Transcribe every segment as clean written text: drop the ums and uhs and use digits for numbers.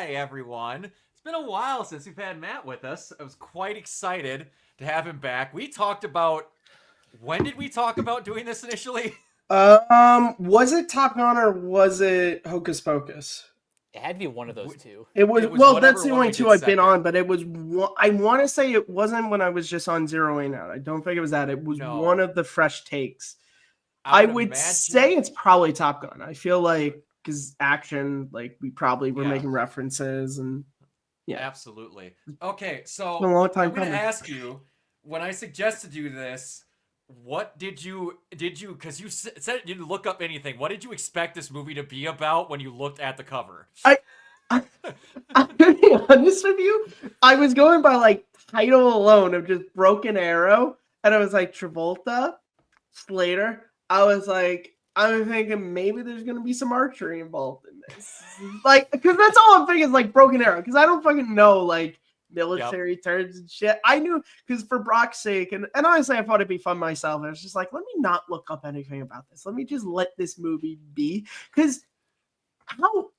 Hi, everyone. It's been a while since we've had Matt with us. I was quite excited to have him back. We talked about. When did we talk about doing this initially? Was it Top Gun or was it Hocus Pocus? It had to be one of those two. It was It was well. That's whatever the one only we two did I've been second. on, but it was. I want to say it wasn't when I was just on zeroing out. I don't think it was that. It was one No. of the fresh takes. I I would would imagine. say it's probably Top Gun. I feel like because action, like we probably were Yeah, making references, and yeah, absolutely. Okay, it's been a so long time I'm going to coming. ask you when I suggested you this, what did you, because you said you didn't look up anything. What did you expect this movie to be about when you looked at the cover? I, I I'm gonna be honest with you. I was going by like title alone of just Broken Arrow, and I was like Travolta, Slater. I was like, I'm thinking maybe there's gonna be some archery involved in this, like, because that's all I'm thinking is like Broken Arrow, because I don't fucking know like Yep. military terms and shit. I knew because for Brock's sake, and honestly, I thought it'd be fun myself. I was just like, let me not look up anything about this. Let me just let this movie be, because how,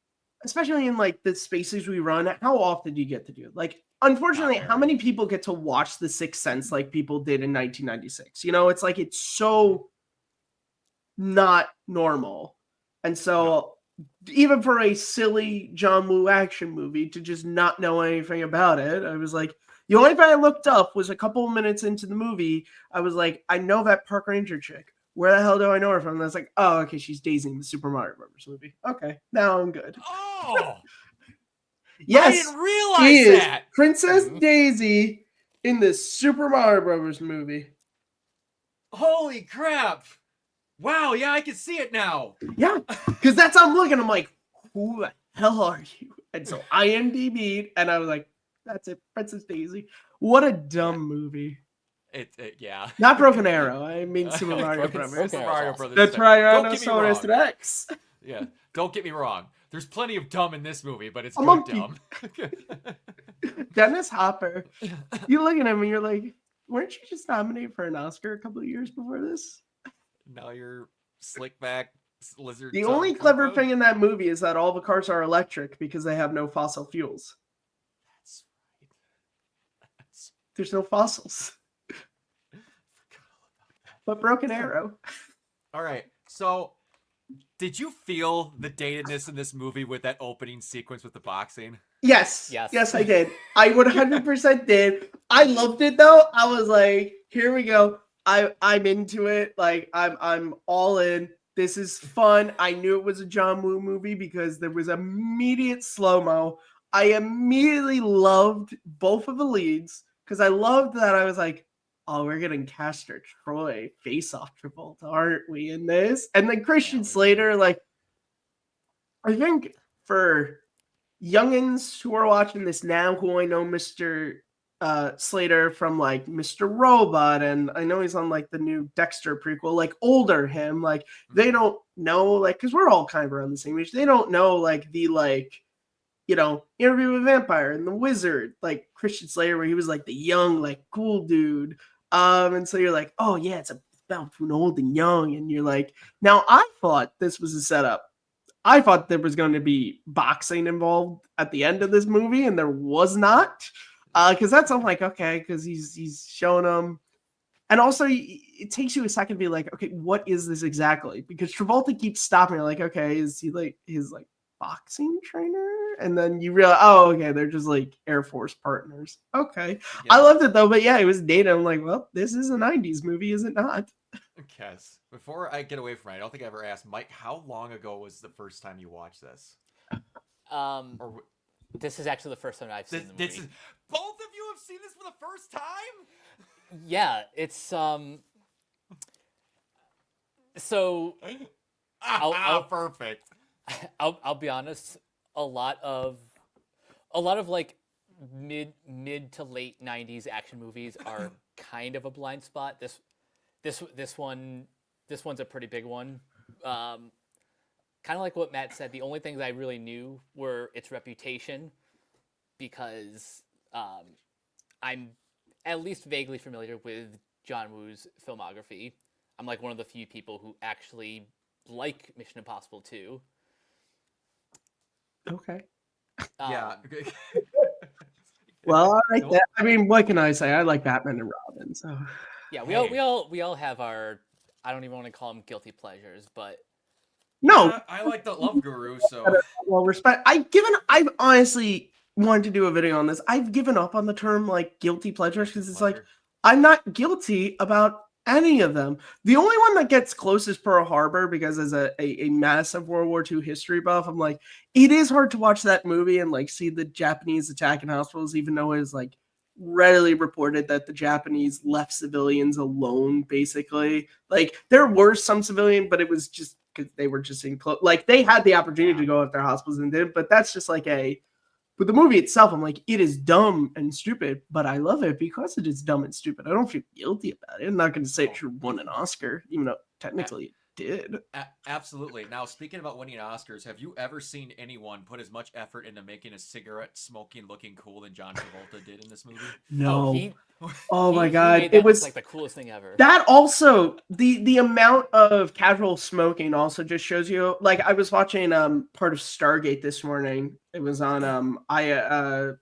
especially in like the spaces we run, how often do you get to do it? Like, Not unfortunately, how very. many people get to watch The Sixth Sense like people did in 1996? You know, it's like it's so not normal. And No. so even for a silly John Woo action movie to just not know anything about it, I was like, the only thing I looked up was a couple of minutes into the movie. I was like, I know that Park Ranger chick. Where the hell do I know her from? And I was like, oh, okay, she's Daisy in the Super Mario Brothers movie. Okay, now I'm good. Oh, I Yes, didn't she realize is that. Princess Mhm. Daisy in the Super Mario Brothers movie. Holy crap. Wow, yeah, I can see it now. Yeah, because that's how I'm looking. I'm like, who the hell are you? And so I IMDb'd, and I was like, that's it, Princess Daisy. What a Yeah, dumb movie. yeah. Not Broken Arrow. I mean Super Mario Broken Brothers. Super Arrow's Mario awesome. Brothers. The Don't get me Tyrannosaurus wrong. Rex. Yeah, don't get me wrong. There's plenty of dumb in this movie, but it's A good monkey. dumb. Dennis Hopper. You look at him and you're like, weren't you just nominated for an Oscar a couple of years before this? Now you're slick back lizard The tongue only clever Koopa. thing in that movie is that all the cars are electric because they have no fossil fuels. That's right. That's There's no fossils. forgot all about But Broken that. Arrow. All right, so did you feel the datedness in this movie with that opening sequence with the boxing? Yes. Yes. Yes, I did. I 100% did. I loved it though. I was like, here we go. I'm into it. Like I'm all in. This is fun. I knew it was a John Woo movie because there was immediate slow-mo. I immediately loved both of the leads because I loved that I was like, oh, we're getting Castor Troy face off Travolta, aren't we in this? And then Yeah, Christian we were. Slater, like, I think for youngins who are watching this now who I know Mr. Slater from like Mr. Robot, and I know he's on like the new Dexter prequel, like older him, like they Mhm. don't know, like, because we're all kind of around the same age, they don't know like the like, you know, Interview with a Vampire and the Wizard, like Christian Slater, where he was like the young, like cool dude. And so you're like, oh yeah, it's about between old and young, and you're like, now I thought this was a setup. I thought there was going to be boxing involved at the end of this movie, and there was not. Because that's I'm like, okay, because he's showing them, and also it takes you a second to be like, okay, what is this exactly? Because Travolta keeps stopping, like, okay, is he like his like boxing trainer? And then you realize, oh, okay, they're just like Air Force partners. Okay, I Yeah. loved it though, but yeah, it was data. I'm like, well, this is a '90s movie, is it not? Yes. Before I get away from it, I don't think I ever asked Mike how long ago was the first time you watched this, Um, or this is actually the first time I've this. seen the This movie. is both of you have seen this for the first time. Yeah, it's so I'll Perfect. I'll be honest, a lot of a lot of like mid to late 90s action movies are kind of a blind spot. This one this one's a pretty big one. Um Kind of like what Matt said, the only things I really knew were its reputation because I'm at least vaguely familiar with John Woo's filmography. I'm like one of the few people who actually like Mission Impossible 2. Okay. Yeah. Well, I like No- that. I mean, what can I say? I like Batman and Robin. So Yeah, Hey. we all have our, I don't even want to call them guilty pleasures, but no, Yeah, I like the Love Guru, so well, respect. I've honestly wanted to do a video on this. I've given up on the term like guilty pleasures because it's like pleasure. I'm not guilty about any of them. The only one that gets close is Pearl Harbor because as a massive World War II history buff, I'm like, it is hard to watch that movie and like see the Japanese attack in hospitals, even though it is like readily reported that the Japanese left civilians alone, basically. Like there were some civilian, but it was just because they were just in close, like they had the opportunity to go at their hospitals and did, but that's just like but the movie itself, I'm like, it is dumb and stupid, but I love it because it is dumb and stupid. I don't feel guilty about it. I'm not going to say it should have won an Oscar, even though technically it did. Absolutely. Now, speaking about winning Oscars, have you ever seen anyone put as much effort into making a cigarette smoking looking cool than John Travolta did in this movie? No. he Oh my he God. made It that look was like the coolest thing ever. that also the amount of casual smoking also just shows you like I was watching part of Stargate this morning. It was on IFC or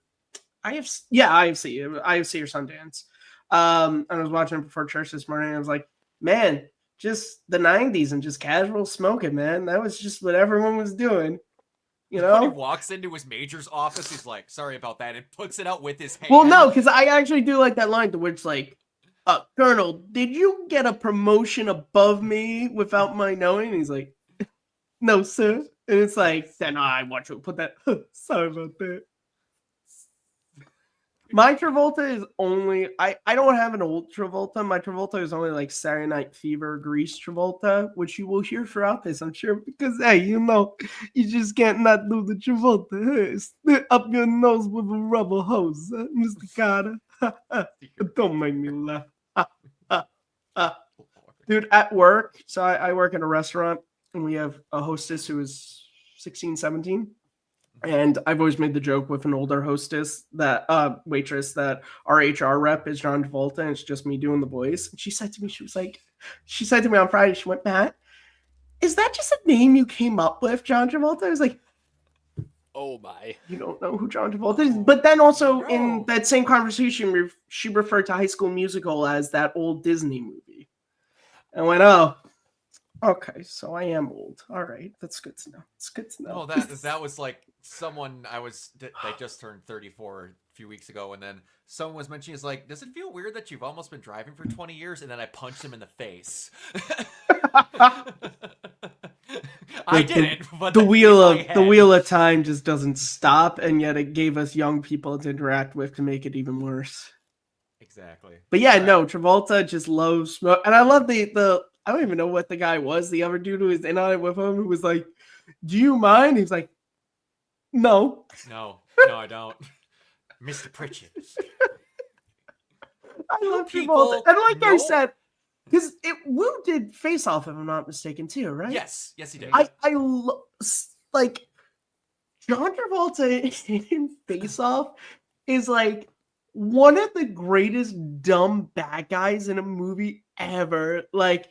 Sundance. And I was watching it before church this morning. And I was like, man, just the 90s and just casual smoking, man. That was just what everyone was doing. You When he know? walks into his major's office, he's like, sorry about that, and puts it out with his hand. Well, no, because I actually do like that line to which like Colonel, did you get a promotion above me without my knowing? And he's like, no, sir. And it's like, then I want you to put that. Sorry about that. My Travolta is only I don't have an old Travolta. My Travolta is only like Saturday Night Fever, Grease Travolta, which you will hear throughout this, I'm sure, because hey, you know, you just can't not do the Travolta. Hey, stick up your nose with a rubber hose, Mr. Carter. Don't make me laugh. Dude, at work, so I work in a restaurant and we have a hostess who is 16, 17. And I've always made the joke with an older hostess that waitress that our HR rep is John Travolta and it's just me doing the voice. And she said to me, she said to me on Friday, she went, Matt, is that just a name you came up with, John Travolta? I was like, Oh my. you don't know who John Travolta is. But then also No. in that same conversation, she referred to High School Musical as that old Disney movie. I went, oh, okay, so I am old. All right, that's good to know. It's good to know. No, that was like someone they just turned 34 a few weeks ago, and then someone was mentioning, is like, does it feel weird that you've almost been driving for 20 years? And then I punched him in the face. I didn't, but the wheel in my of the head. wheel of time just doesn't stop, and yet it gave us young people to interact with to make it even worse. Exactly. But yeah, Alright. no, Travolta just loves smoke, and I love the I don't even know what the guy was. The other dude who was in on it with him, who was like, "Do you mind?" He's like, "No." No, I don't. Mr. Pritchett. I love people Travolta, and like I know- said, because Wu did Face Off, if I'm not mistaken, too, right? Yes, he did. Like John Travolta in Face Off is like one of the greatest dumb bad guys in a movie ever. Like,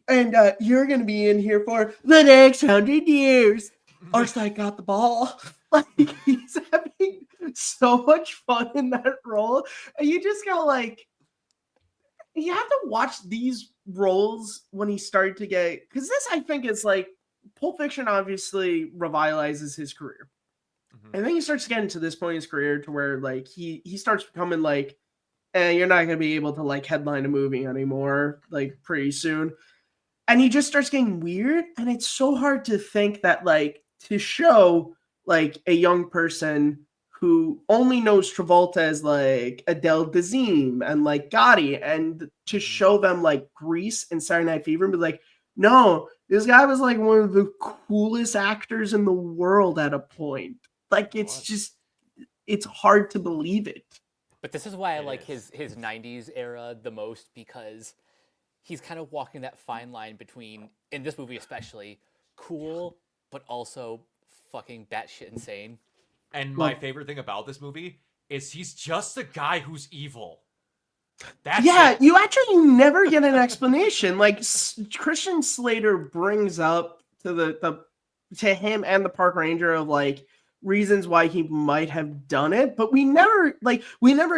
and you're gonna be in here for the next 100 years. Arcite got the ball. Like he's having so much fun in that role, and you just go like, you have to watch these roles when he started to get, because this I think is like Pulp Fiction obviously revitalizes his career. Mhm. And then he starts getting to this point in his career to where like he starts becoming like, you're not gonna be able to like headline a movie anymore, like pretty soon. And he just starts getting weird. And it's so hard to think that like to show like a young person who only knows Travolta as like Adele Dazeem and like Gotti, and to show them like Grease and Saturday Night Fever and be like, no, this guy was like one of the coolest actors in the world at a point. Like it's just, it's hard to believe it. But this is why I It like is. his 90s era the most, because he's kind of walking that fine line between, in this movie especially, cool but also fucking batshit insane. And my favorite thing about this movie is he's just a guy who's evil. That's Yeah, it. you never get an explanation. Like Christian Slater brings up to to him and the park ranger of like, reasons why he might have done it, but we never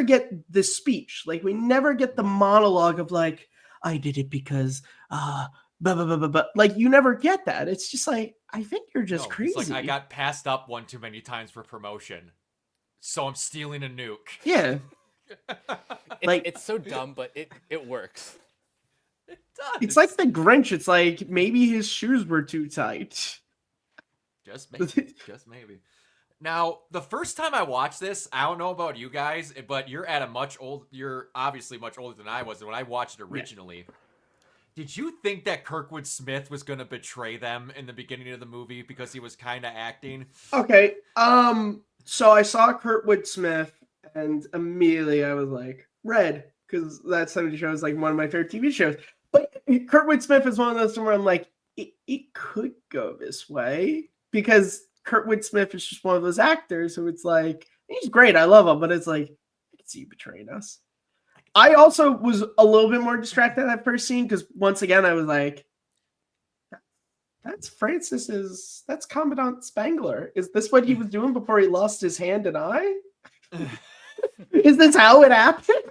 get the speech. Like we never get the monologue of like, I did it because blah, blah, blah, blah, blah. Like you never get that. It's just like, I think you're just No, crazy. it's like I got passed up one too many times for promotion, so I'm stealing a nuke. Yeah. Like- it's so dumb, but it works. It does. It's like the Grinch. It's like maybe his shoes were too tight. Just maybe. Just maybe. Now, the first time I watched this, I don't know about you guys, but you're obviously much older than I was. And when I watched it originally, did you think that Kurtwood Smith was going to betray them in the beginning of the movie because he was kind of acting? Okay. So I saw Kurtwood Smith, and immediately I was like, Red, because that 70 show is like one of my favorite TV shows. But Kurtwood Smith is one of those where I'm like, it could go this way because Kurtwood Smith is just one of those actors who it's like, he's great, I love him, but it's like, I can see you betraying us. I also was a little bit more distracted at that first scene because once again, I was like, that's Commandant Spangler. Is this what he was doing before he lost his hand and eye? Is this how it happened?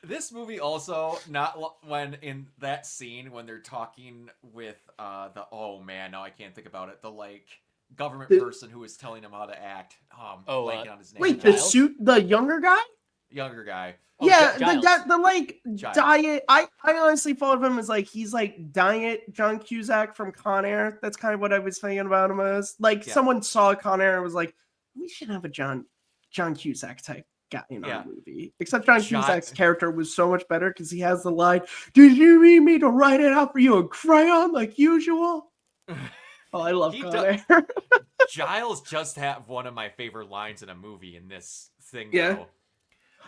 This movie also, when in that scene when they're talking with now I can't think about it, the like government person who is telling him how to act. Blanking on his name. Wait, Giles? the younger guy? Younger guy. Oh, Yeah, Giles. the like Giles. diet. I honestly thought of him as like he's like diet John Cusack from Con Air. That's kind of what I was thinking about him as. Like someone saw Con Air and was like, we should have a John Cusack type guy in our movie. Except John Cusack's character was so much better because he has the line, "Did you need me to write it out for you in crayon like usual?" Oh, I love Con Air. Giles just have one of my favorite lines in a movie in this thing. Yeah. Though.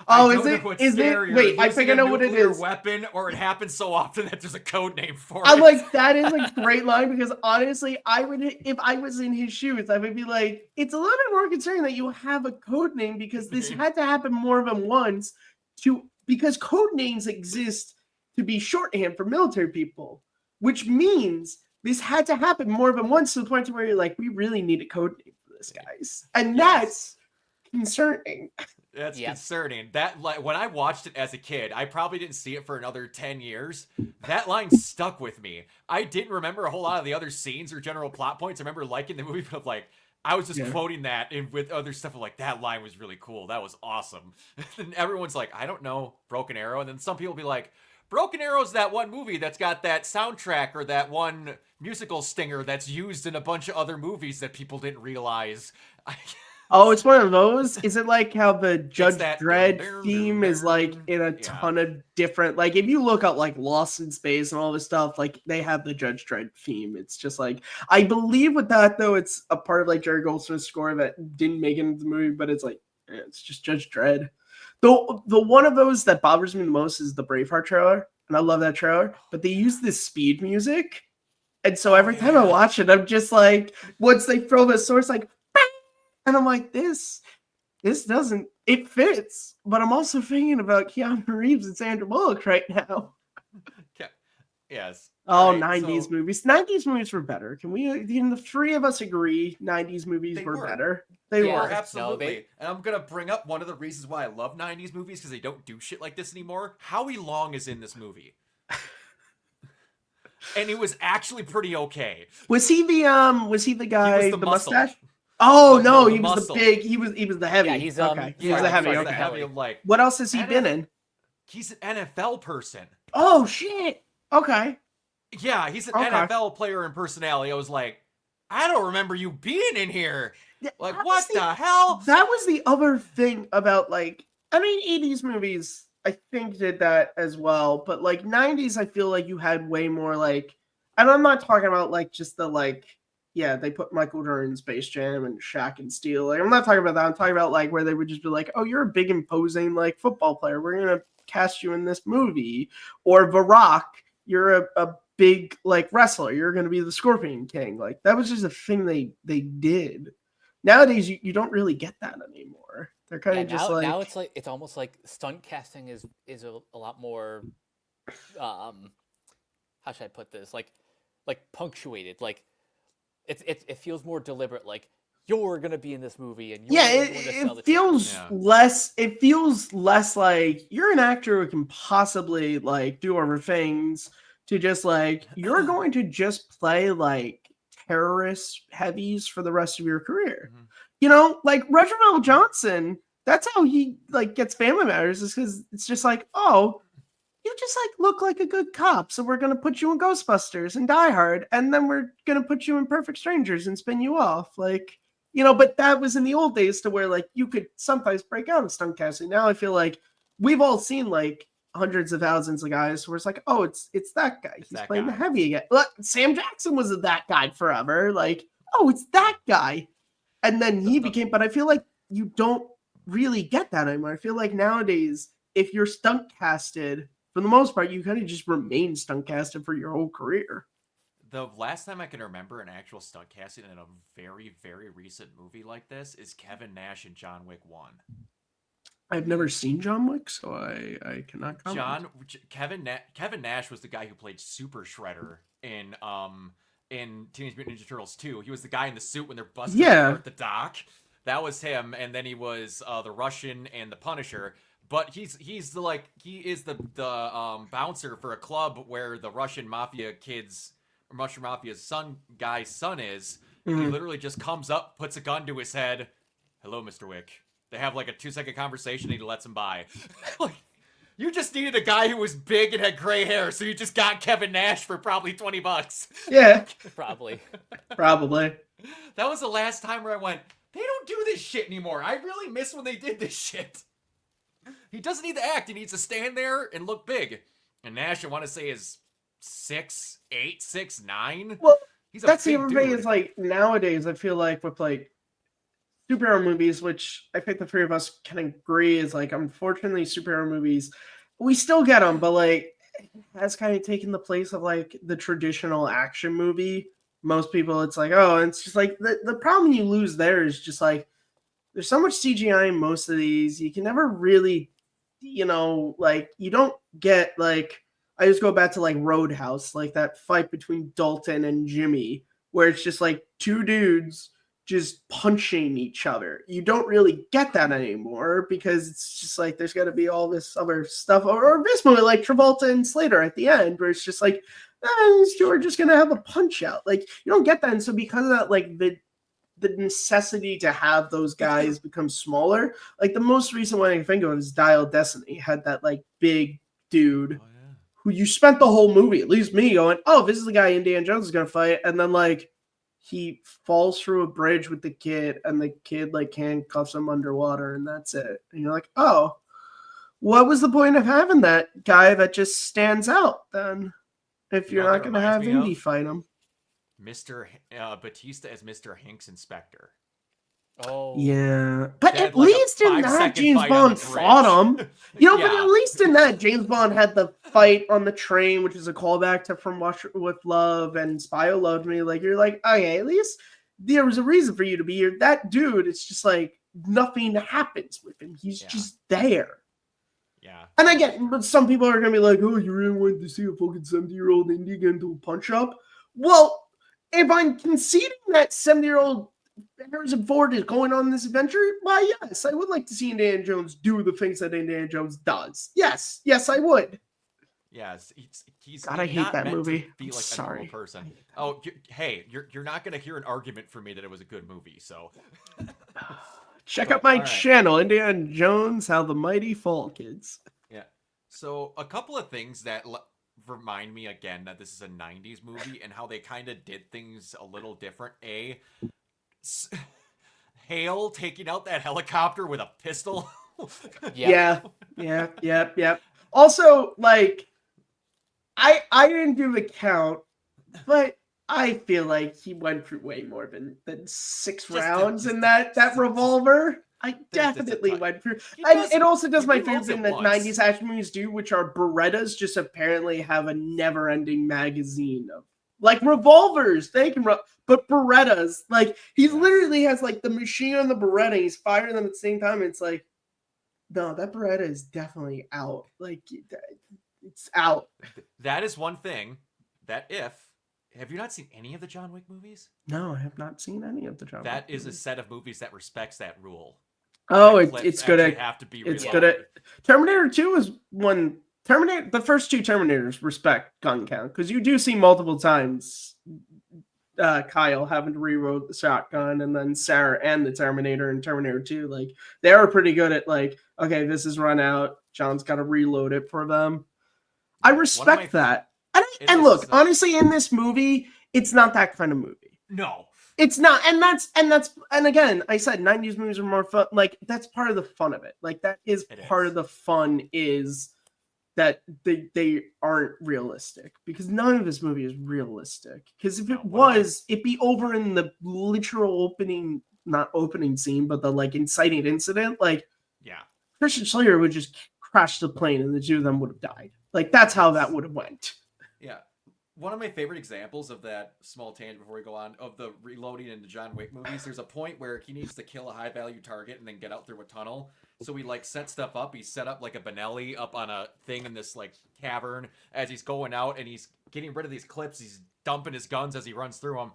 Oh, I is don't know it? what's Is it? scarier, Wait, I using think I a know what it nuclear is. Weapon, or it happens so often that there's a code name for I'm it. like, that is a great line because honestly, if I was in his shoes, I would be like, it's a little bit more concerning that you have a code name because this had to happen more than once because code names exist to be shorthand for military people, which means this had to happen more than once to the point where you're like, we really need a code name for this, guys. And that's concerning. That's concerning. That when I watched it as a kid, I probably didn't see it for another 10 years. That line stuck with me. I didn't remember a whole lot of the other scenes or general plot points. I remember liking the movie, but like I was just quoting that with other stuff of like, that line was really cool. That was awesome. And everyone's like, I don't know, Broken Arrow. And then some people be like, Broken Arrow's that one movie that's got that soundtrack or that one musical stinger that's used in a bunch of other movies that people didn't realize. Oh, it's one of those. Is it like how the Judge that Dredd theme is like in a ton of different, like if you look up like Lost in Space and all this stuff, like they have the Judge Dredd theme. It's just like, I believe with that though, it's a part of like Jerry Goldsmith's score that didn't make it into the movie, but it's like, it's just Judge Dredd. The one of those that bothers me the most is the Braveheart trailer, and I love that trailer, but they use this speed music. And so every time I watch it, I'm just like, once they throw the sword, it's like, and I'm like, this doesn't, it fits, but I'm also thinking about Keanu Reeves and Sandra Bullock right now. Yes. Oh, right, 90s movies. 90s movies were better. Can the three of us agree 90s movies were better? They were. Absolutely. And I'm going to bring up one of the reasons why I love 90s movies because they don't do shit like this anymore. Howie Long is in this movie. And he was actually pretty okay. Was he the guy, he was the mustache? Oh no, he was the big. He was the heavy. Yeah, he's okay. He was the heavy. Okay. The heavy, like, what else has he been in? He's an NFL person. Oh shit. Okay. Yeah, he's an NFL player and personality. I was like, I don't remember you being in here. Like, what the hell? That was the other thing about like, I mean, 80s movies I think did that as well, but like 90s, I feel like you had way more like, and I'm not talking about like just the like. Yeah, they put Michael Jordan in Space Jam and Shaq and Steel. Like, I'm not talking about that. I'm talking about like where they would just be like, "Oh, you're a big imposing like football player. We're gonna cast you in this movie." Or The Rock, you're a big like wrestler. You're gonna be the Scorpion King. Like that was just a thing they did. Nowadays, you don't really get that anymore. They're kind of just like now it's almost like stunt casting is a lot more. How should I put this? Like punctuated. Like it feels more deliberate. Like you're gonna be in this movie, and Yeah, you're going to sell the it feels Yeah. less. It feels less like you're an actor who can possibly like do other things. To just like you're going to just play like terrorist heavies for the rest of your career. Mhm. You know, like Reginald Johnson. That's how he like gets Family Matters, is because it's just like, oh, you just like look like a good cop, so we're gonna put you in Ghostbusters and Die Hard, and then we're gonna put you in Perfect Strangers and spin you off, like, you know. But that was in the old days, to where like you could sometimes break out of stunt casting. Now I feel like we've all seen like hundreds of thousands of guys where it's like, oh, it's that guy. It's He's that playing the guy. heavy again. Look, Sam Jackson was that guy forever. Like, oh, it's that guy, and then he became. But I feel like you don't really get that anymore. I feel like nowadays, if you're stunt casted, for the most part, you kind of just remain stunt casted for your whole career. The last time I can remember an actual stunt casting in a very, very recent movie like this is Kevin Nash in John Wick 1. I've never seen John Wick, so I cannot comment. Kevin Nash was the guy who played Super Shredder in Teenage Mutant Ninja Turtles 2. He was the guy in the suit when they're busting Yeah. apart the dock. That was him, and then he was the Russian and the Punisher. But he is the bouncer for a club where the Russian mafia Russian mafia's guy's son is. And he Mhm. literally just comes up, puts a gun to his head. Hello, Mr. Wick. They have like a 2-second conversation and he lets him by. Like, you just needed a guy who was big and had gray hair, so you just got Kevin Nash for probably $20. Yeah, Probably. probably. That was the last time where I went, they don't do this shit anymore. I really miss when they did this shit. He doesn't need to act. He needs to stand there and look big. And Nash, I want to say, is 6'8", 6'9". Well, He's a that's the big other thing dude. is like nowadays, I feel like with like superhero movies, which I think the three of us can agree is like, unfortunately, superhero movies, we still get them, but like it has kind of taken the place of like the traditional action movie. Most people, it's like, oh, and it's just like the problem you lose there is just like there's so much CGI in most of these. You can never really, you know, like you don't get like, I just go back to like Roadhouse, like that fight between Dalton and Jimmy, where it's just like two dudes just punching each other. You don't really get that anymore because it's just like there's got to be all this other stuff, or this movie like Travolta and Slater at the end, where it's just like, these two are just gonna have a punch out. Like you don't get that, and so because of that, like the necessity to have those guys become smaller. Like the most recent one I can think of is Dial Destiny. Had that like big dude Oh, yeah. who you spent the whole movie, at least me, going, oh, this is the guy Indiana Jones is gonna fight, and then like he falls through a bridge with the kid, and the kid like handcuffs him underwater, and that's it. And you're like, oh, what was the point of having that guy that just stands out then? If You know you're what not that gonna have reminds me Indy of? fight him. Mr. Batista as Mr. Hanks Inspector. Oh. Yeah, but They had, at like, a least in that 5-second James fight on Bond the fought him. bridge. You know, but Yeah. at least in that James Bond had the fight on the train, which is a callback to From Russia with Love and Spy Who Loved Me. Like you're like, okay, at least there was a reason for you to be here. That dude, it's just like nothing happens with him. He's Yeah. just there. Yeah. And again, but some people are gonna be like, "Oh, you really wanted to see a fucking 70-year-old Indian get into a punch up?" Well, if I'm conceding that 70-year-old Harrison Ford is going on this adventure, why, yes, I would like to see Indiana Jones do the things that Indiana Jones does. Yes, I would. Yes, he's God, I hate not that meant movie. to be I'm like a sorry. normal person. Oh, hey, you're not gonna hear an argument from me that it was a good movie. So Check So, out my all right. channel, Indiana Jones: How the Mighty Fall, kids. yeah. So a couple of things that remind me again that this is a '90s movie and how they kind of did things a little different. Hale taking out that helicopter with a pistol. Yep. Yeah. Also, like, I didn't do the count, but I feel like he went through way more than 6 rounds in that revolver. I definitely went through. And it also does my favorite thing that 90s action movies do, which are Berettas just apparently have a never-ending magazine of like revolvers. They can but Berettas, like he literally has like the machine on the Beretta, he's firing them at the same time. And it's like, no, that Beretta is definitely out. Like it's out. That is one thing that if Have you not seen any of the John Wick movies? No, I have not seen any of the John That Wick is a movies. set of movies that respects that rule. Oh, That clips it's good actually at have to be it's reloaded. good at Terminator 2 is one Terminator. The first two Terminators respect gun count because you do see multiple times Kyle having to reload the shotgun, and then Sarah and the Terminator in Terminator 2. Like they are pretty good at like, okay, this is run out. John's got to reload it for them. I One of respect my- that. And This look, is honestly, in this movie, it's not that kind of movie. No. It's not, and again, I said 90s movies are more fun. Like that's part of the fun of it. Like that is It part is. of the fun is that they aren't realistic because none of this movie is realistic. Because if No, it one of my- was, it'd be over in the literal opening, not opening scene, but the like inciting incident. Like Yeah. Christian Slater would just crash the plane and the two of them would have died. Like that's how that would have went. Yeah. One of my favorite examples of that, small tangent before we go on, of the reloading in the John Wick movies, there's a point where he needs to kill a high value target and then get out through a tunnel. So he like set stuff up. He set up like a Benelli up on a thing in this like cavern as he's going out, and he's getting rid of these clips. He's dumping his guns as he runs through them.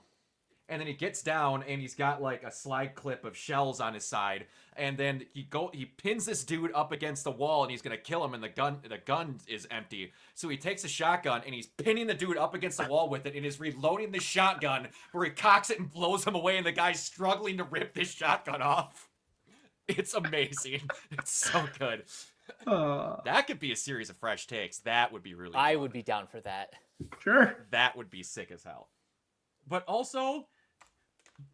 And then he gets down and he's got like a slide clip of shells on his side. And then he pins this dude up against the wall and he's gonna kill him, and the gun is empty. So he takes a shotgun and he's pinning the dude up against the wall with it and is reloading the shotgun where he cocks it and blows him away, and the guy's struggling to rip this shotgun off. It's amazing. It's so good. That could be a series of fresh takes. That would be really I fun. would be down for that. Sure. That would be sick as hell. But also,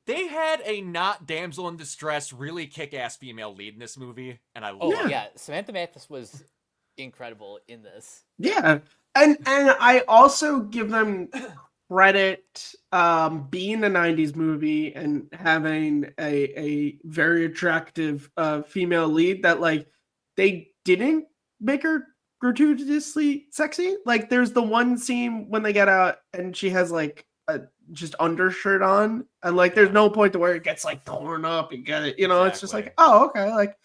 they had a not damsel in distress, really kick-ass female lead in this movie, and I love Oh Yeah. yeah, Samantha Mathis was incredible in this. Yeah. And I also give them credit being a 90s movie and having a very attractive female lead that like they didn't make her gratuitously sexy. Like there's the one scene when they get out and she has like a just undershirt on, and like there's Yeah. no point to where it gets like torn up and get it, it's just like, Exactly. oh, okay, like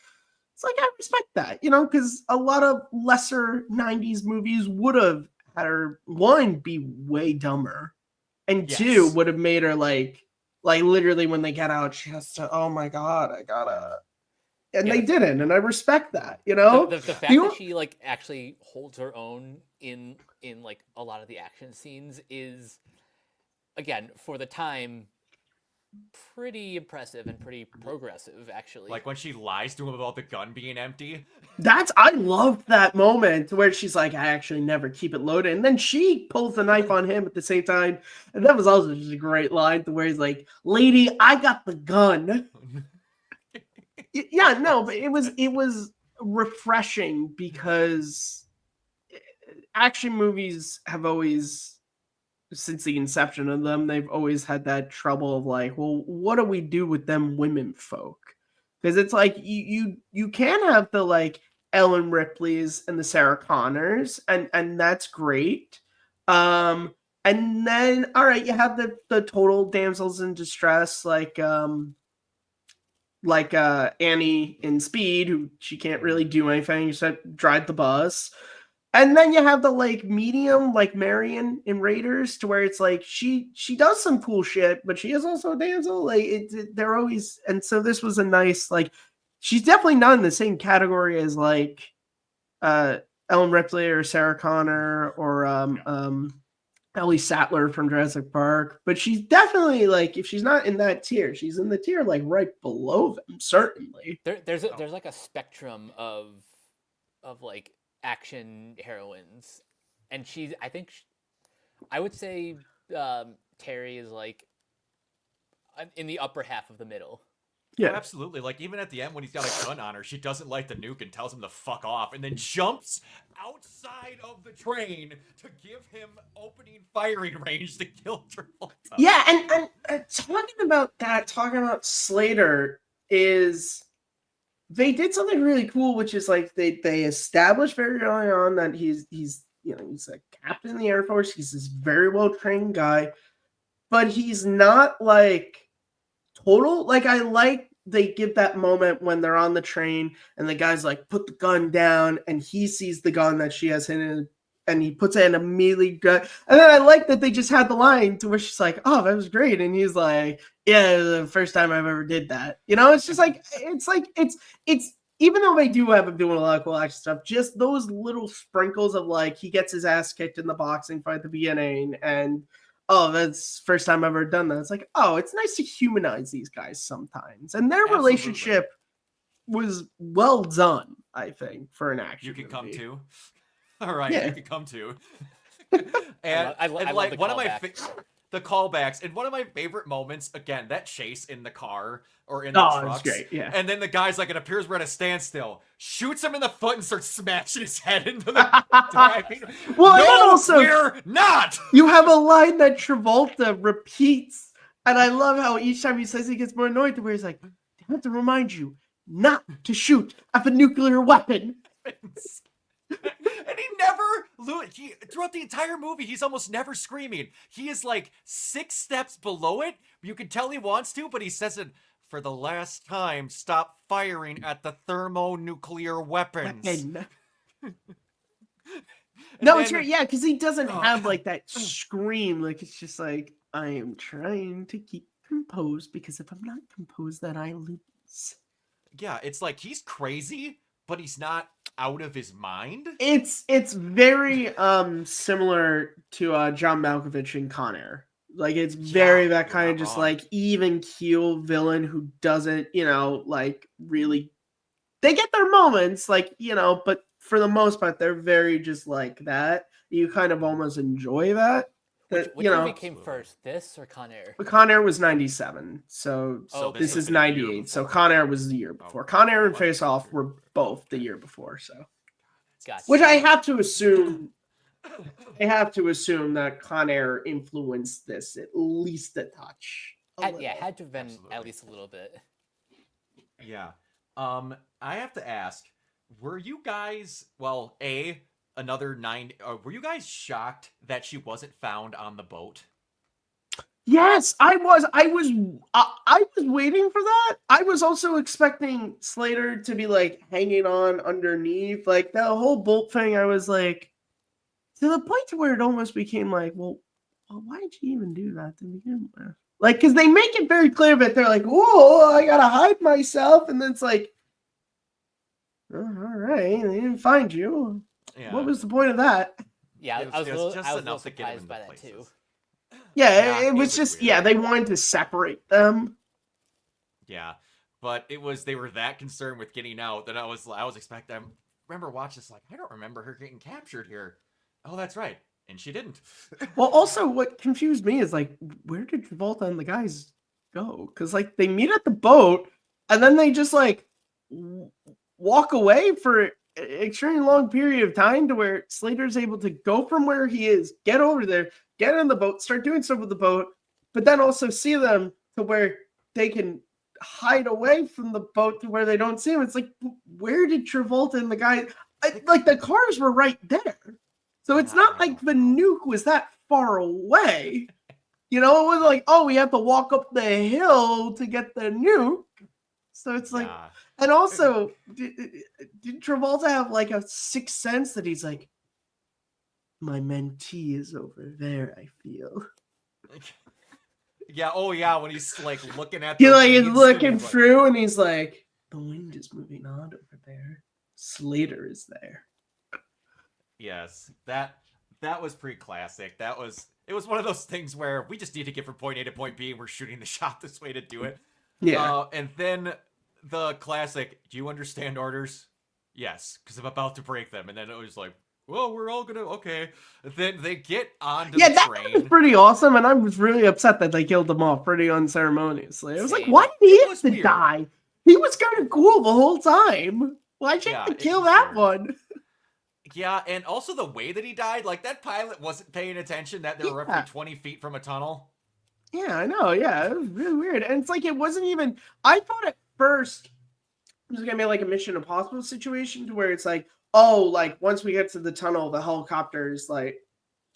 it's like I respect that, because a lot of lesser 90s movies would have had her one be way dumber, and two Yes. would have made her like literally when they get out, she has to, oh my god, I gotta, and Yeah, they the- didn't, and I respect that, The fact You- that she like actually holds her own in like a lot of the action scenes is, again, for the time, pretty impressive and pretty progressive, actually. Like when she lies to him about the gun being empty. I loved that moment where she's like, I actually never keep it loaded. And then she pulls the knife on him at the same time. And that was also just a great line to where he's like, lady, I got the gun. Yeah, no, but it was refreshing because action movies have always, since the inception of them, they've always had that trouble of like, well, what do we do with them women folk? Because it's like you can have the like Ellen Ripley's and the Sarah Connors, and that's great. And then all right, you have the total damsels in distress, like Annie in Speed, who she can't really do anything except drive the bus. And then you have the like medium, like Marion in Raiders, to where it's like she does some cool shit, but she is also a damsel. Like they're always, and so this was a nice, like, she's definitely not in the same category as like Ellen Ripley or Sarah Connor or Ellie Sattler from Jurassic Park, but she's definitely like, if she's not in that tier, she's in the tier like right below them, certainly. There's like a spectrum of like action heroines, and I would say Terry is like in the upper half of the middle. Yeah, Absolutely. Like even at the end when he's got a gun on her, she doesn't light the nuke and tells him to fuck off, and then jumps outside of the train to give him opening firing range to kill Travolta. yeah, and talking about Slater is they did something really cool, which is like they established very early on that he's he's a captain in the Air Force. He's this very well trained guy, but he's not like total. Like I like they give that moment when they're on the train and the guy's like, put the gun down, and he sees the gun that she has hidden, and he puts it and immediately and then I like that they just had the line to where she's like, oh, that was great, and he's like, yeah, the first time I've ever did that. It's just like it's even though they do have him doing a lot of cool action stuff, just those little sprinkles of like he gets his ass kicked in the boxing fight at the beginning, and oh, that's first time I've ever done that. It's like, oh, it's nice to humanize these guys sometimes, and their Absolutely. relationship was well done, I think, for an action. You can come movie. too. All right, Yeah. you can come too. I love like the one of my callbacks. the callbacks, and one of my favorite moments, again, that chase in the car or in the Oh, trucks. it's great, yeah. And then the guy's like, it appears we're at a standstill, shoots him in the foot and starts smashing his head into the driving. Well, and then No, also we're not. you have a line that Travolta repeats, and I love how each time he says he gets more annoyed to where he's like, I have to remind you not to shoot at a nuclear weapon. And he never throughout the entire movie, he's almost never screaming. He is like 6 steps below it. You can tell he wants to, but he says it for the last time, stop firing at the thermonuclear weapons. Weapon. And No, it's then- right, yeah, because he doesn't have like that scream. Like it's just like, I am trying to keep composed because if I'm not composed, then I lose. Yeah, it's like he's crazy, but he's not out of his mind. It's very similar to John Malkovich in Con Air. Like it's very Yeah, that kind you're of not just wrong. like even keel villain who doesn't, like really. They get their moments, like but for the most part, they're very just like that. You kind of almost enjoy that. That Which movie came Absolutely. first, this or Con Air? Con Air was 97, so Oh, this was is the year 98. So before. Con Air was the year Oh, before. Con Air and what? Face Off were both the year before. So, Gotcha. which I have to assume. I have to assume that Con Air influenced this at least a touch. Had to have been Absolutely. at least a little bit. Yeah. I have to ask, were you guys, well, another 9, were you guys shocked that she wasn't found on the boat? Yes, I was. I was waiting for that. I was also expecting Slater to be like hanging on underneath, like that whole bolt thing. I was like, to the point to where it almost became like, well, why did you even do that to begin with? Like, because they make it very clear that they're like, whoa, I gotta hide myself, and then it's like, oh, all right, they didn't find you. Yeah. What was the point of that? Yeah, It I was a was little, just I was a little enough to get him surprised into by that places. too. Yeah, Yeah, it it was was just weird. they wanted to separate them. Yeah, but they were that concerned with getting out that I was expecting. I remember watching this like, I don't remember her getting captured here. Oh, that's right, and she didn't. Well, also, what confused me is like, where did Travolta and the guys go? Because like they meet at the boat, and then they just like walk away for an extremely long period of time to where Slater's able to go from where he is, get over there, get in the boat, start doing stuff with the boat, but then also see them to where they can hide away from the boat to where they don't see him. It's like, where did Travolta and the guy? Like the cars were right there. So it's not like the nuke was that far away. It was like, oh, we have to walk up the hill to get the nuke. So it's like, Yeah. and also, did Travolta have like a sixth sense that he's like, my mentee is over there, I feel. Yeah, oh yeah, when he's like looking at He the like is leaves looking and he's like, through and he's like, the wind is moving on over there. Slater is there. yes, that was pretty classic. It was one of those things where we just need to get from point A to point B and we're shooting the shot this way to do it. Yeah. And then the classic, do you understand orders? Yes, because I'm about to break them. And then it was like, well, we're all gonna, okay. Then they get onto Yeah, the that was train. pretty awesome, and I was really upset that they killed him off pretty unceremoniously. I was like, Same. why did he It have was to weird. die? He was kind of cool the whole time. Why'd you Yeah, have to it kill was that weird. one? Yeah, and also the way that he died, like that pilot wasn't paying attention that they were Yeah. roughly 20 feet from a tunnel. Yeah, I know. Yeah, it was really weird. And it's like, it wasn't even, I thought at first it was going to be like a Mission Impossible situation to where it's like, oh, like once we get to the tunnel, the helicopter is like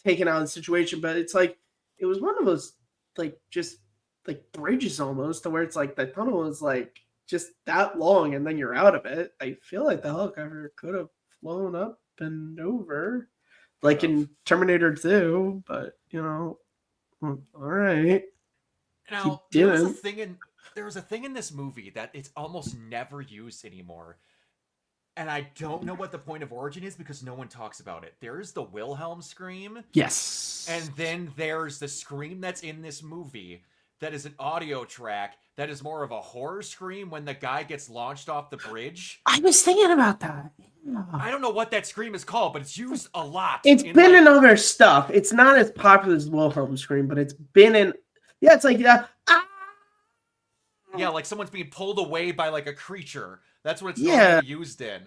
taking out the situation. But it's like, it was one of those, like, just like bridges almost to where it's like the tunnel is like just that long and then you're out of it. I feel like the helicopter could have flown up and over. like in Terminator 2, but all right. Now, He there was a didn't. thing in this movie that it's almost never used anymore. And I don't know what the point of origin is because no one talks about it. There's the Wilhelm scream, Yes. and then there's the scream that's in this movie that is an audio track that is more of a horror scream when the guy gets launched off the bridge. I was thinking about that. I don't know what that scream is called, but it's used a lot. It's been in other stuff. It's not as popular as Wilhelm scream, but it's been in. Yeah, it's like yeah, like someone's being pulled away by like a creature. That's what it's normally used in.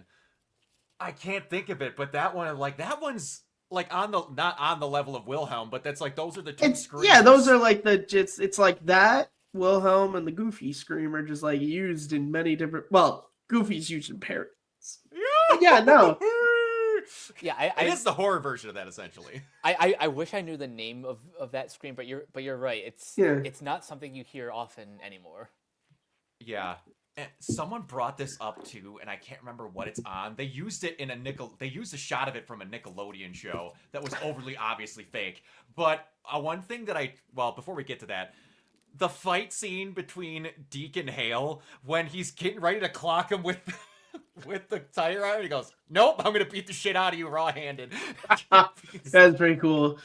I can't think of it, but that one's like not on the level of Wilhelm, but that's like those are the two screams. Yeah, those are like it's like that Wilhelm and the Goofy scream are just like used in many different. Well, Goofy's used in parodies. Yeah, no. Yeah, it is the horror version of that essentially. I wish I knew the name of that scream, but you're right. It's not something you hear often anymore. Yeah. And someone brought this up too, and I can't remember what it's on. They used it in they used a shot of it from a Nickelodeon show that was overly obviously fake. But one thing that before we get to that, the fight scene between Deke and Hale when he's getting ready to clock him with the tire iron, he goes, "Nope, I'm gonna beat the shit out of you raw-handed." That's pretty cool.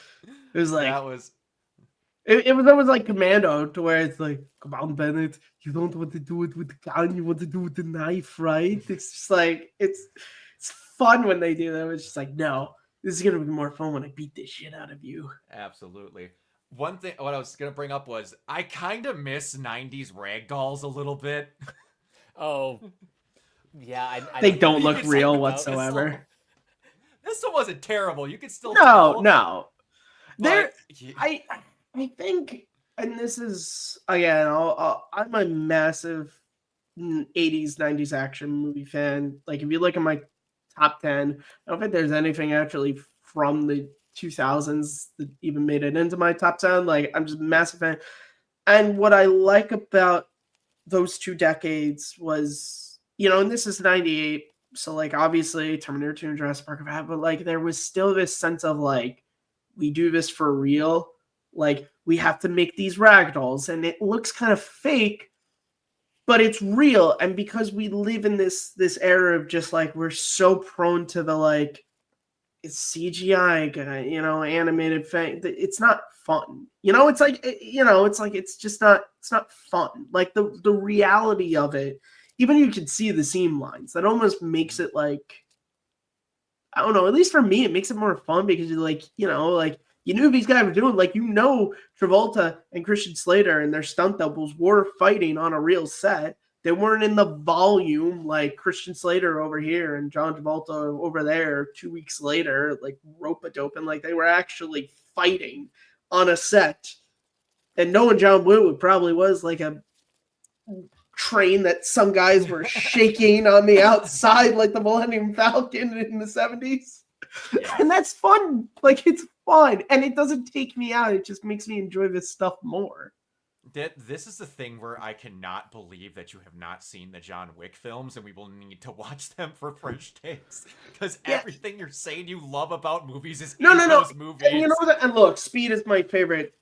It was like that was. It was almost like Commando, to where it's like, "Come on, Bennett, you don't want to do it with the gun, you want to do it with the knife, right?" It's just like it's fun when they do that. It's just like, no, this is gonna be more fun when I beat this shit out of you. Absolutely. One thing, what I was gonna bring up was I kind of miss '90s ragdolls a little bit. Oh, yeah, they don't look real whatsoever. This one wasn't terrible. You could still no. But, I think, and this is again, I'm a massive 80s, 90s action movie fan. Like, if you look at my top 10, I don't think there's anything actually from the 2000s that even made it into my top 10. Like, I'm just a massive fan. And what I like about those 2 decades was, and this is 98, so like obviously Terminator 2 and Jurassic Park have had, but like there was still this sense of like, we do this for real. Like, we have to make these ragdolls, and it looks kind of fake, but it's real. And because we live in this era of just like, we're so prone to the like, it's CGI guy, animated thing. It's not fun. It's like, it's just not. It's not fun. Like the reality of it. Even you can see the seam lines. That almost makes it like, I don't know. At least for me, it makes it more fun because you're like, you knew these guys were doing, like, Travolta and Christian Slater and their stunt doubles were fighting on a real set. They weren't in the volume like Christian Slater over here and John Travolta over there 2 weeks later, like rope-a-doping. Like, they were actually fighting on a set. And knowing John Woo, it probably was like a train that some guys were shaking on the outside like the Millennium Falcon in the 70s. Yeah. And that's fun. Like, it's fun. And it doesn't take me out. It just makes me enjoy this stuff more. This is the thing where I cannot believe that you have not seen the John Wick films, and we will need to watch them for fresh takes. Because everything you're saying you love about movies is in those movies. And and look, Speed is my favorite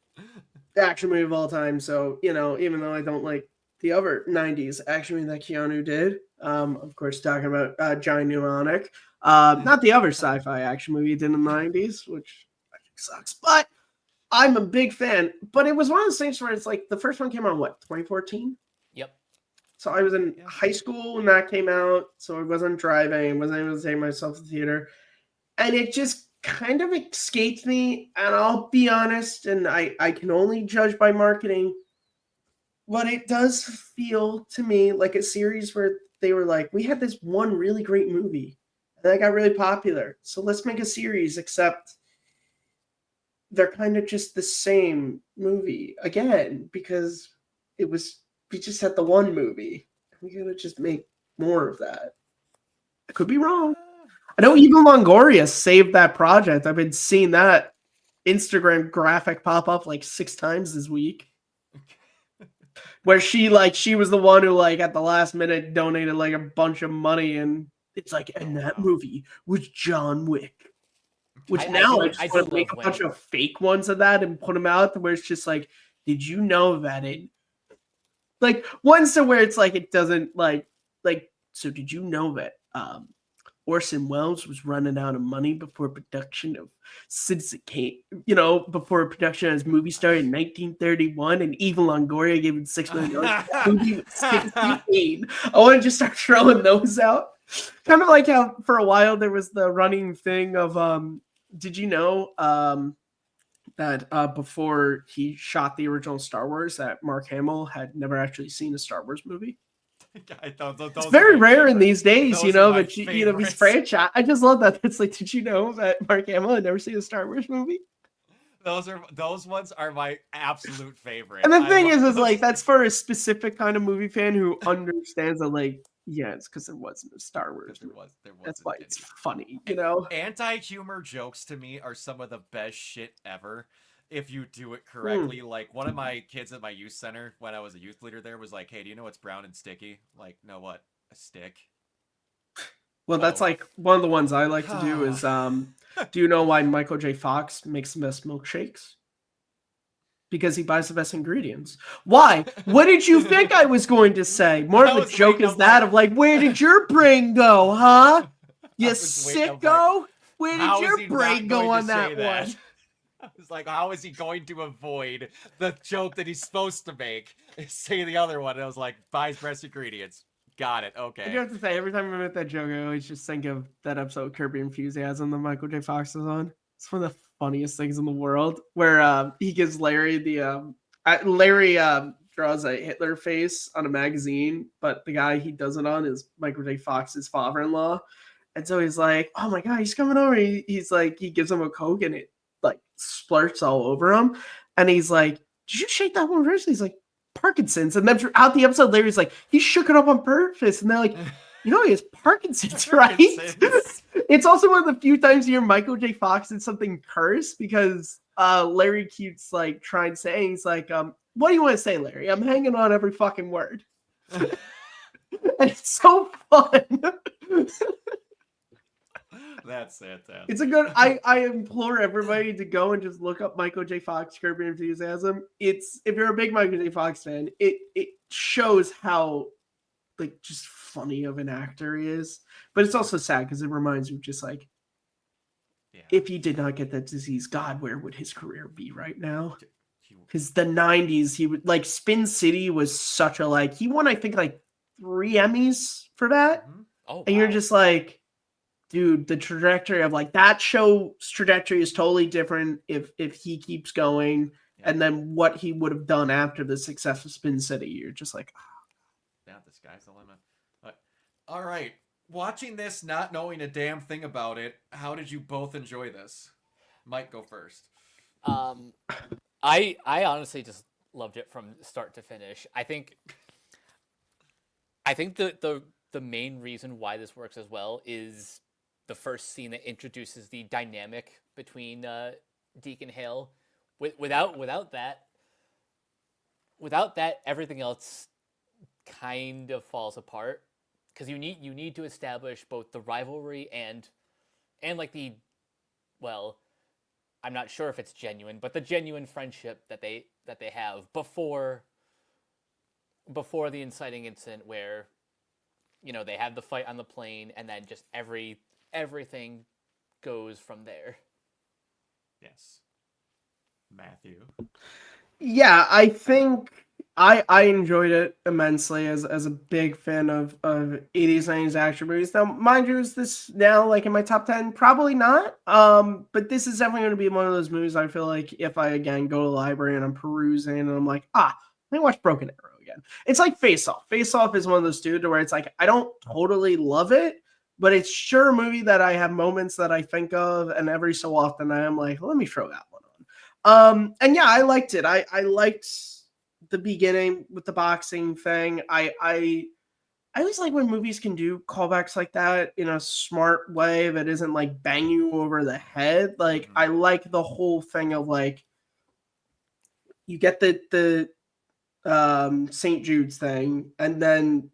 action movie of all time. So, even though I don't like the other 90s action movie that Keanu did, of course, talking about Johnny Mnemonic. Not the other sci-fi action movie he did in the 90s, which I think sucks. But I'm a big fan. But it was one of those things where it's like the first one came out, 2014? Yep. So I was in high school when that came out. So I wasn't driving. I wasn't able to take myself to the theater. And it just kind of escaped me. And I'll be honest, and I can only judge by marketing, but it does feel to me like a series where they were like, we had this one really great movie and that got really popular. So let's make a series, except they're kind of just the same movie again, because we just had the one movie. We gotta just make more of that. I could be wrong. I know even Longoria saved that project. I've been seeing that Instagram graphic pop up like 6 times this week. Where she was the one who like at the last minute donated like a bunch of money, and it's like, and that movie was John Wick. Which I now do- I I just do want to make a love bunch when- of fake ones of that and put them out where it's just like, did you know that it like ones to where it's like it doesn't like so did you know that Orson Welles was running out of money before production of Citizen Kane, before production of his movie started in 1931, and Eva Longoria gave him $6 million. Movie with Citizen Kane. I want to just start throwing those out. Kind of like how for a while there was the running thing of did you know that before he shot the original Star Wars that Mark Hamill had never actually seen a Star Wars movie? I thought those It's are very my rare in favorite. these days, Those are my but these favorites. franchise. I just love that. It's like, did you know that Mark Hamill had never seen a Star Wars movie? Those ones are my absolute favorite. And the I thing love is those. like that's for a specific kind of movie fan who understands that, like, yeah, it's because there wasn't a Star Wars there movie. wasn't That's why it's any. funny, Anti-humor jokes to me are some of the best shit ever. If you do it correctly, like one of my kids at my youth center when I was a youth leader there was like, "Hey, do you know what's brown and sticky?" Like, no, what? A stick? Well, that's Oh. like one of the ones I like to do is do you know why Michael J. Fox makes the best milkshakes? Because he buys the best ingredients. Why? What did you think I was going to say? More I of a was joke waiting is up that like- of like, where did your brain go, huh? You was waiting up sicko? Where did How is your he brain not go going on to that say one? I was like, how is he going to avoid the joke that he's supposed to make? Say the other one. And I was like, buys best ingredients. Got it. I do Okay. have to say, every time I make that joke, I always just think of that episode of Kirby Enthusiasm that Michael J. Fox is on. It's one of the funniest things in the world, where he gives Larry Larry draws a Hitler face on a magazine, but the guy he does it on is Michael J. Fox's father-in-law. And so he's like, oh my God, he's coming over. He's like, he gives him a Coke and it like splurts all over him. And he's like, did you shake that one first? He's like, Parkinson's. And then throughout the episode, Larry's like, he shook it up on purpose. And they're like, he has Parkinson's, right? Parkinson's. It's also one of the few times you hear Michael J. Fox did something curse because Larry keeps like trying to say, he's like, what do you want to say, Larry? I'm hanging on every fucking word. And it's so fun. That's fantastic. It's a good. I implore everybody to go and just look up Michael J. Fox Curb Your Enthusiasm. It's if you're a big Michael J. Fox fan, it shows how like just funny of an actor he is. But it's also sad because it reminds me just like Yeah. if he did not get that disease, God, where would his career be right now? He- Because the 90s, he would like Spin City was such a like he won, I think, like 3 Emmys for that. Mhm. Oh, And you're wow. just like, dude, the trajectory of like that show's trajectory is totally different if he keeps going. Yeah. And then what he would have done after the success of Spin City, you're just like, Yeah, the sky's the limit. All right. Watching this, not knowing a damn thing about it, how did you both enjoy this? Mike, go first. I honestly just loved it from start to finish. I think the main reason why this works as well is the first scene that introduces the dynamic between Deke and Hale. Without that, everything else kind of falls apart because you need to establish both the rivalry and like the, well, I'm not sure if it's genuine, but the genuine friendship that they have before the inciting incident where they have the fight on the plane and then just everything goes from there. Yes. Matthew. yeah, I think I enjoyed it immensely as a big fan of 80s, 90s action movies. Now, mind you, is this now like in my top 10? Probably not. But this is definitely going to be one of those movies I feel like if I again go to the library and I'm perusing and I'm like, let me watch Broken Arrow again. It's like Face Off. Face Off is one of those dudes where it's like I don't totally love it, but it's sure a movie that I have moments that I think of, and every so often I am like, let me throw that one on. And yeah, I liked it. I liked the beginning with the boxing thing. I always like when movies can do callbacks like that in a smart way that isn't like bang you over the head. Like I like the whole thing of like you get the St. Jude's thing, and then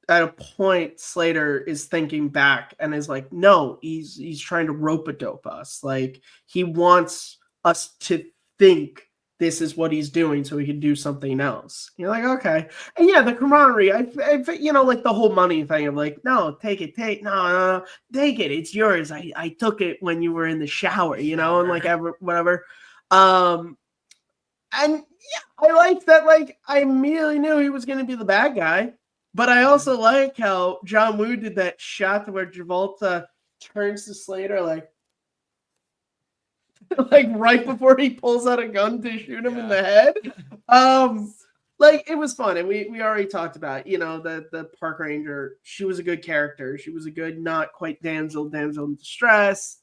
at a point Slater is thinking back and is like, no, he's trying to rope-a-dope us. Like he wants us to think this is what he's doing so he can do something else. You're like, okay. And yeah, the camaraderie, like the whole money thing of like, no, take it, no, take it, it's yours. I took it when you were in the shower, and like whatever. And yeah, I like that. Like, I immediately knew he was going to be the bad guy, but I also like how John Woo did that shot where Travolta turns to Slater, like right before he pulls out a gun to shoot him in the head. Like it was fun, and we already talked about, the park ranger. She was a good character. She was a good, not quite damsel in distress.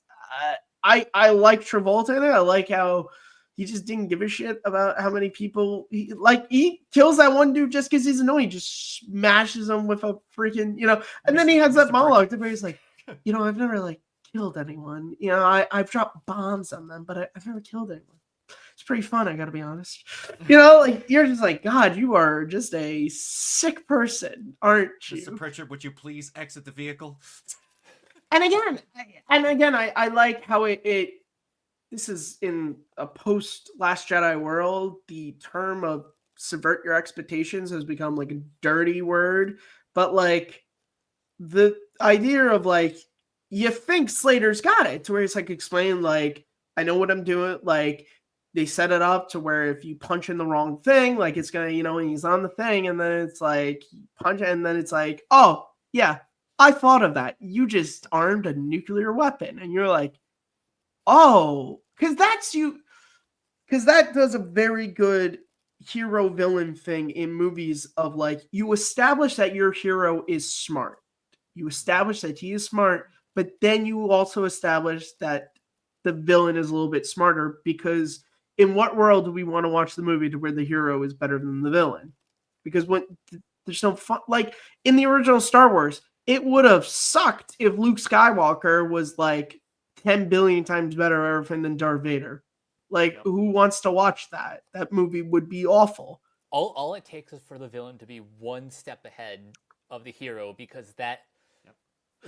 I like Travolta in it. I like how he just didn't give a shit about how many people he kills that one dude just because he's annoying. He just smashes him with a freaking, and then he has that monologue where he's like, I've never like killed anyone. I've dropped bombs on them, but I've never killed anyone. It's pretty fun, I gotta be honest. Like you're just like, God, you are just a sick person, aren't you? Mr. Pritchard, would you please exit the vehicle? And again, I like how it this is in a post Last Jedi world. The term of subvert your expectations has become like a dirty word, but like the idea of like, you think Slater's got it to where it's like explain like, I know what I'm doing. Like they set it up to where if you punch in the wrong thing, like it's gonna, when he's on the thing, and then it's like punch, and then it's like, oh yeah, I thought of that. You just armed a nuclear weapon, and you're like, oh, because that does a very good hero villain thing in movies of like, you establish that your hero is smart. You establish that he is smart, but then you also establish that the villain is a little bit smarter, because in what world do we want to watch the movie to where the hero is better than the villain? Because when there's no fun, like in the original Star Wars, it would have sucked if Luke Skywalker was like 10 billion times better at everything than Darth Vader. Like, who wants to watch that? That movie would be awful. All it takes is for the villain to be one step ahead of the hero, because that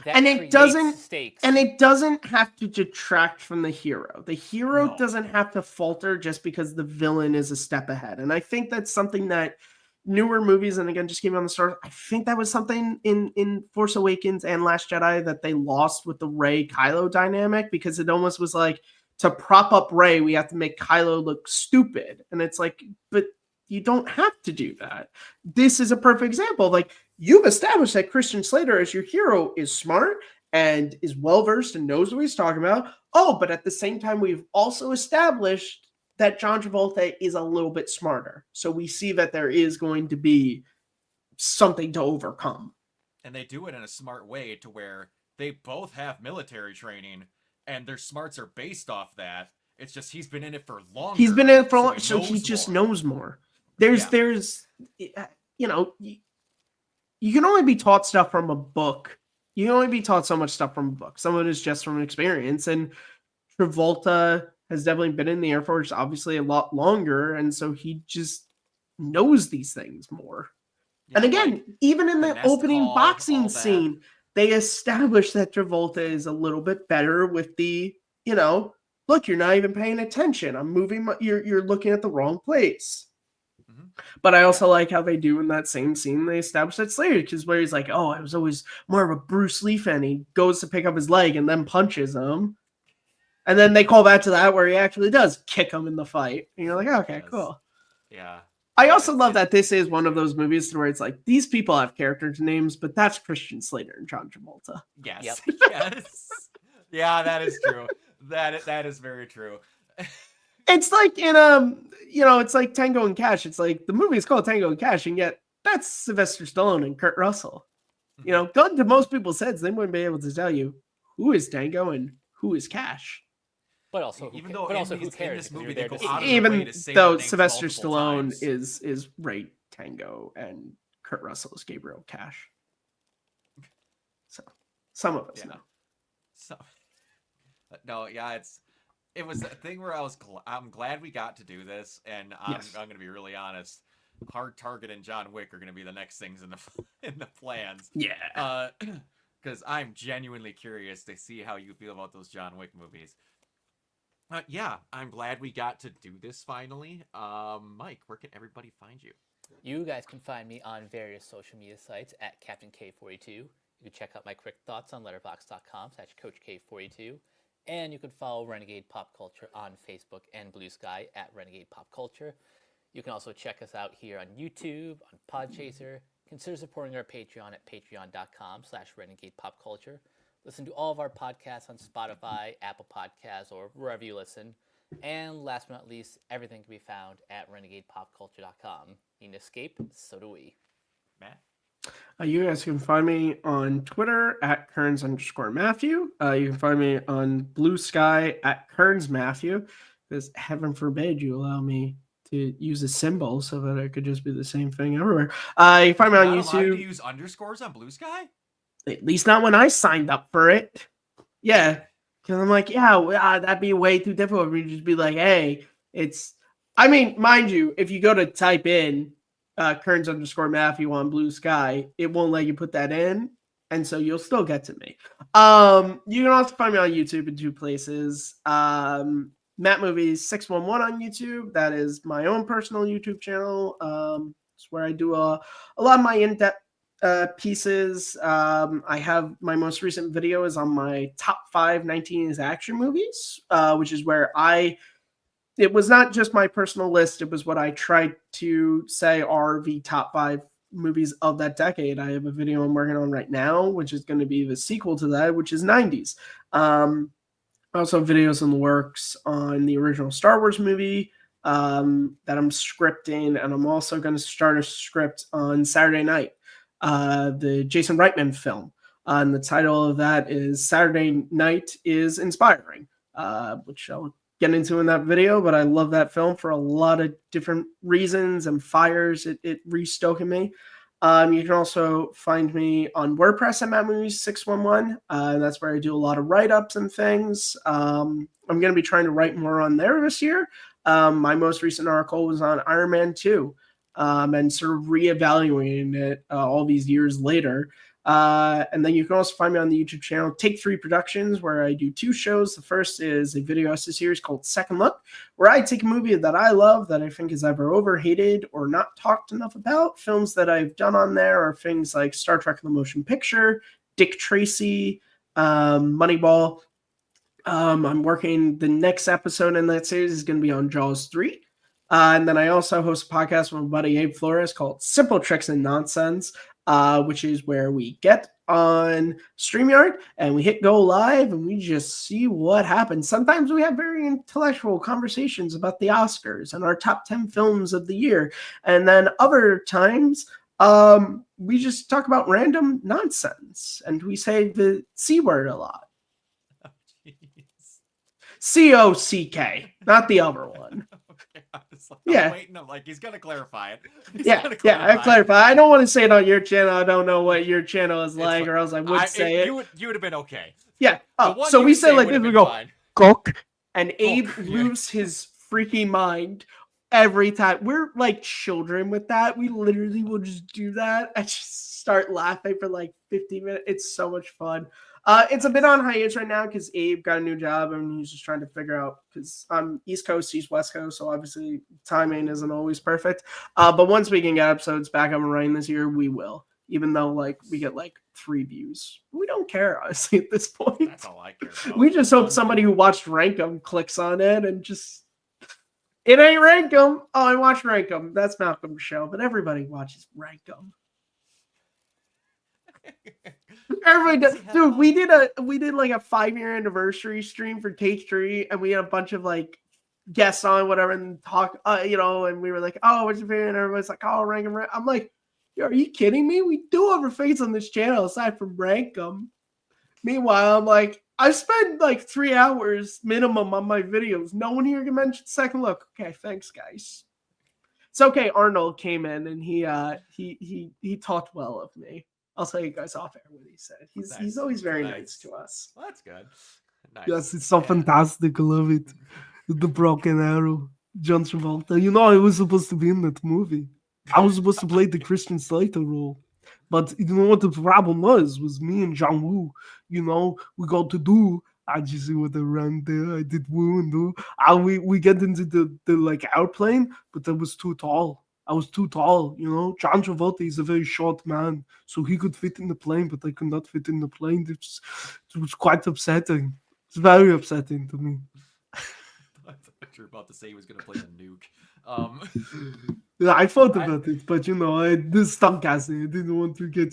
and it creates doesn't stakes. And it doesn't have to detract from the hero. The hero No. doesn't have to falter just because the villain is a step ahead. And I think that's something that newer movies, and again, just came on the start, I think that was something in Force Awakens and Last Jedi that they lost with the Rey Kylo dynamic, because it almost was like, to prop up Rey, we have to make Kylo look stupid. And it's like, but you don't have to do that. This is a perfect example. Like, you've established that Christian Slater as your hero is smart and is well-versed and knows what he's talking about. Oh, but at the same time, we've also established that John Travolta is a little bit smarter. So we see that there is going to be something to overcome. And they do it in a smart way to where they both have military training and their smarts are based off that. It's just he's been in it for longer. He's been in it for long, so he just knows more. There's you can only be taught stuff from a book. You can only be taught so much stuff from a book. Some of it is just from experience. And Travolta has definitely been in the Air Force obviously a lot longer, and so he just knows these things more. Yeah, and again, like, even in the opening boxing scene, they established that Travolta is a little bit better with the, look, you're not even paying attention. I'm moving, you're looking at the wrong place. Mm-hmm. But I also like how they do in that same scene, they establish that Slater, because where he's like, oh, I was always more of a Bruce Lee fan. He goes to pick up his leg and then punches him. And then they call back to that where he actually does kick him in the fight. And you're like, okay, cool. Yeah. I also love that this is one of those movies where it's like, these people have character names, but that's Christian Slater and John Travolta. Yes. Yep. Yes. Yeah, that is true. That is very true. It's like in it's like Tango and Cash. It's like the movie is called Tango and Cash, and yet that's Sylvester Stallone and Kurt Russell. Gun to most people's heads, they wouldn't be able to tell you who is Tango and who is Cash. But also, who cares? In this movie, they go even though Sylvester Stallone is Ray Tango and Kurt Russell is Gabriel Cash. So some of us know. So no, yeah, it was a thing where I'm glad we got to do this, and I'm going to be really honest. Hard Target and John Wick are going to be the next things in the in the plans. Yeah. Because I'm genuinely curious to see how you feel about those John Wick movies. Yeah, I'm glad we got to do this finally. Mike, where can everybody find you? You guys can find me on various social media sites at Captain K42. You can check out my quick thoughts on letterboxd.com/CoachK42. And you can follow Renegade Pop Culture on Facebook and Blue Sky at Renegade Pop Culture. You can also check us out here on YouTube, on Podchaser. Consider supporting our Patreon at patreon.com/Renegade Pop Culture. Listen to all of our podcasts on Spotify, Apple Podcasts, or wherever you listen. And last but not least, everything can be found at renegadepopculture.com. You need to escape, so do we. Matt? You guys can find me on Twitter at Kearns_Matthew. You can find me on Blue Sky at KearnsMatthew, because heaven forbid you allow me to use a symbol so that it could just be the same thing everywhere. You can find me on Not allowed YouTube. to use underscores on Blue Sky? At least not when I signed up for it. Yeah. Because I'm like, yeah, that'd be way too difficult for me to just be like, hey, it's... I mean, mind you, if you go to type in Kearns_Matthew on Blue Sky, it won't let you put that in, and so you'll still get to me. You can also find me on YouTube in two places. Matt Movies 611 on YouTube. That is my own personal YouTube channel. It's where I do a lot of my in-depth pieces. I have my most recent video is on my top 5 1980s action movies, which is where it was not just my personal list. It was what I tried to say are the top 5 movies of that decade. I have a video I'm working on right now, which is going to be the sequel to that, which is 90s. Also videos in the works on the original Star Wars movie that I'm scripting. And I'm also going to start a script on Saturday Night, the Jason Reitman film. And the title of that is Saturday Night is Inspiring, which I'll get into in that video, but I love that film for a lot of different reasons and fires it re-stoking me. You can also find me on WordPress at Matt Movies 611. That's where I do a lot of write-ups and things. I'm going to be trying to write more on there this year. My most recent article was on Iron Man 2 and sort of reevaluating it all these years later. And then you can also find me on the YouTube channel Take 3 Productions, where I do 2 shows. The first is a video essay series called Second Look, where I take a movie that I love that I think is either overhated or not talked enough about. Films that I've done on there are things like Star Trek The Motion Picture, Dick Tracy, Moneyball. I'm working the next episode in that series is going to be on Jaws 3. And then I also host a podcast with my buddy Abe Flores called Simple Tricks and Nonsense, which is where we get on StreamYard and we hit go live and we just see what happens. Sometimes we have very intellectual conversations about the Oscars and our top 10 films of the year. And then other times we just talk about random nonsense and we say the C word a lot. Oh, jeez. C-O-C-K, not the other one. Okay, I'm Yeah. waiting. I'm like, he's going to clarify it. I clarify. I don't want to say it on your channel. I don't know what your channel is like, or else I would say it. You would have been okay. Yeah. The Oh, one so you we say like would've this. We been go, fine. Gok, and Abe yeah. loses his freaking mind every time. We're like children with that. We literally will just do that and just start laughing for like 15 minutes. It's so much fun. It's a bit on hiatus right now because Abe got a new job and he's just trying to figure out, because I'm East Coast, he's West Coast, so obviously timing isn't always perfect. But once we can get episodes back up and running this year, we will. Even though like we get like 3 views, we don't care honestly at this point. That's all I care about. We just hope somebody who watched Rankum clicks on it and just, it ain't Rankum. Oh, I watched Rankum. That's Malcolm's show, but everybody watches Rankum. Everybody does. Dude, we did like a 5-year anniversary stream for Take 3, and we had a bunch of like guests on, whatever, and talk, and we were like, oh, what's your favorite? And everybody's like, oh, Rankum. I'm like, yo, are you kidding me? We do other things on this channel aside from Rankum. Meanwhile, I'm like, I spend like 3 hours minimum on my videos. No one here can mention Second Look. Okay, thanks, guys. It's okay. Arnold came in and he talked well of me. I'll tell you guys off air what he said. He's always very nice to us. Well, that's good. Nice. Yes, it's so fantastic. I love it. The Broken Arrow, John Travolta. You know, I was supposed to be in that movie. I was supposed to play the Christian Slater role. But you know what the problem was me and John Woo, we got to do. I just see what around there. I did Woo and do. We get into the like airplane, but that was too tall. I was too tall, John Travolta is a very short man, so he could fit in the plane, but I could not fit in the plane. It was quite upsetting. It's very upsetting to me. I thought you were about to say he was going to play the nuke. Yeah, I thought about it, but I did stunt casting. I didn't want to get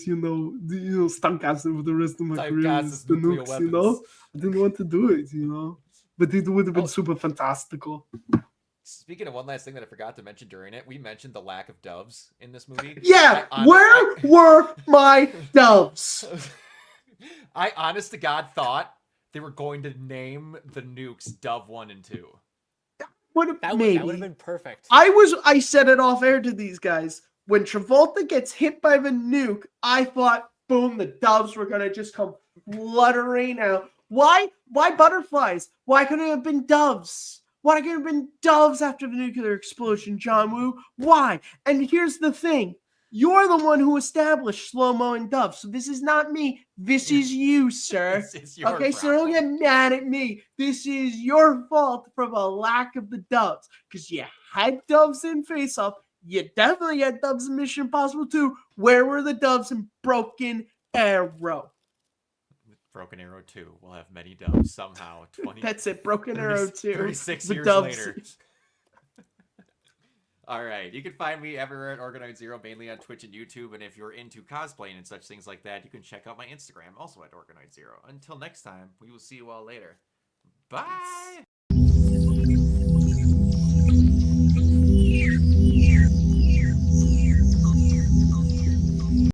stunt casting for the rest of my career. Typecast With as the nuclear nukes, weapons. I didn't want to do it, But it would have been Oh. super fantastical. Speaking of one last thing that I forgot to mention during it, we mentioned the lack of doves in this movie. Yeah, where were my doves? I honest to God thought they were going to name the nukes Dove 1 and 2. That would have been perfect. I said it off air to these guys. When Travolta gets hit by the nuke, I thought, boom, the doves were gonna just come fluttering out. Why butterflies? Why couldn't it have been doves? Why couldn't it have been doves after the nuclear explosion, John Woo? Why? And here's the thing. You're the one who established slow-mo and doves, so this is not me. This is you, sir. This is your Okay, so don't problem. get mad at me. This is your fault for the lack of the doves. Because you had doves in Face Off. You definitely had doves in Mission Impossible 2. Where were the doves in Broken Arrow? Broken Arrow 2 will have many doves somehow. That's it. Broken Arrow 2. 36 The years doves. later. All right. You can find me everywhere at Organoid Zero, mainly on Twitch and YouTube. And if you're into cosplaying and such things like that, you can check out my Instagram, also at Organoid Zero. Until next time, we will see you all later. Bye.